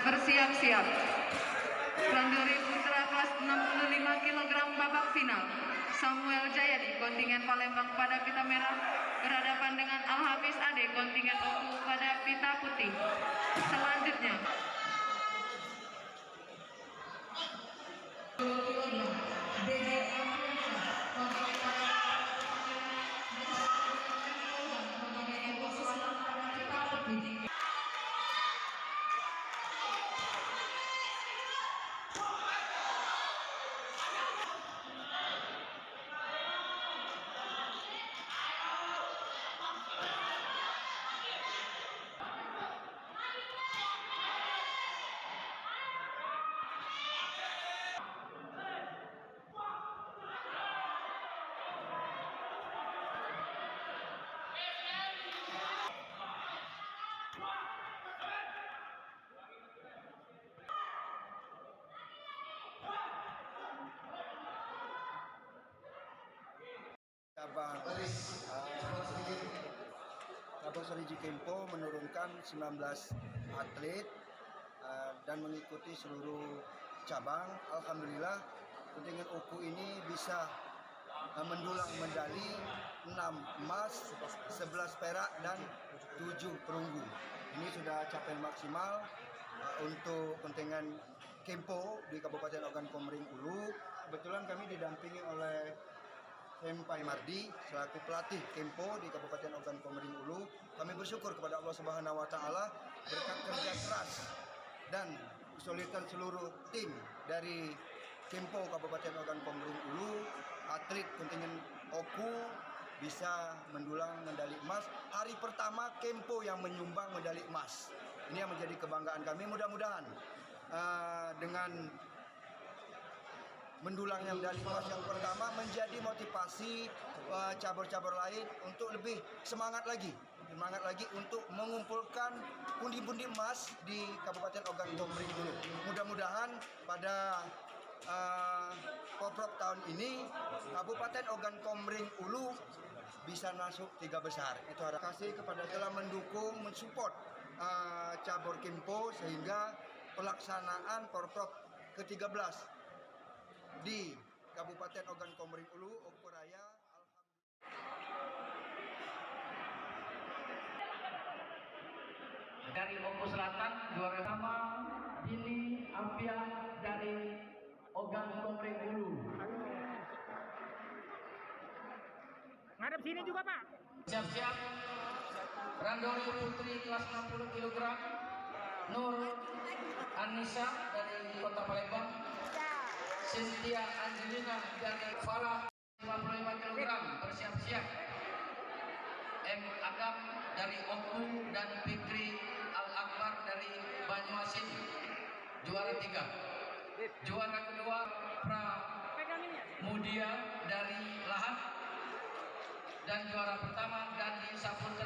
bersiap-siap. Randori Putra kelas 65 kg babak final. Samuel Jayadi kontingen Palembang pada pita merah berhadapan dengan Al Hafiz Ade kontingen Oku pada pita putih. Selanjutnya Cabang Seriji Kempo menurunkan 19 atlet dan mengikuti seluruh cabang. Alhamdulillah kontingen Oku ini bisa mendulang medali 6 emas, 11 perak dan 7 perunggu. Ini sudah capaian maksimal untuk kontingen Kempo di Kabupaten Ogan Komering Ulu. Kebetulan kami didampingi oleh Senpai Mardi selaku pelatih Kempo di Kabupaten Ogan Komering Ulu. Kami bersyukur kepada Allah Subhanahu wa taala berkat kerja keras dan kesulitan seluruh tim dari Kempo Kabupaten Ogan Komering Ulu, atlet kontingen Oku bisa mendulang medali emas. Hari pertama Kempo yang menyumbang medali emas. Ini yang menjadi kebanggaan kami. Mudah-mudahan dengan mendulangnya medali emas yang pertama menjadi motivasi cabur-cabur lain untuk lebih semangat lagi untuk mengumpulkan pundi-pundi emas di Kabupaten Ogan Komering Ulu. Mudah-mudahan pada Poprov tahun ini Kabupaten Ogan Komering Ulu bisa masuk 3 besar. Itu harap kasih kepada telah mendukung, mensupport cabur Kempo sehingga pelaksanaan Poprov ke-13 di Kabupaten Ogan Komering Ulu, Oku Raya. Dari Oku Selatan juara pertama Dini Ampia dari Ogan Komering Ulu. Ngadep sini juga, Pak. Siap-siap. Randori Putri kelas 60 kg. Nur Anissa dari Kota Palembang. Cynthia Angelina dari Farah 55 kg bersiap-siap. M. Agam dari Oku dan Fikri Al-Akbar dari Banyuasin juara 3. Juara kedua Pra Mudia dari Lahat dan juara pertama Gandhi Saputra.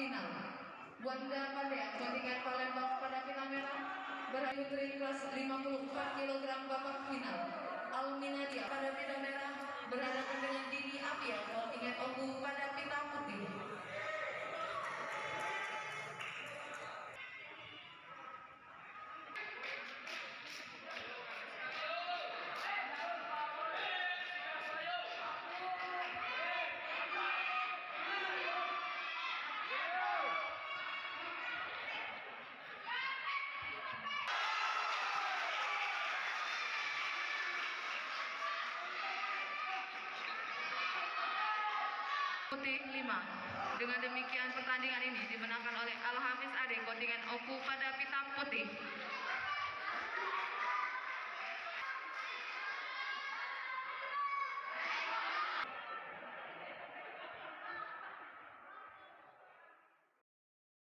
final. Wanda Pandya kontingen Palembang pada pita merah berhasil putri kelas 54 kg babak final. Alminadia pada pita merah berhadapan dengan Dini Apia kontingen Oku pada pita putih. Putih 5. Dengan demikian pertandingan ini dimenangkan oleh Al Hafiz Ade kontingen Oku pada pita putih.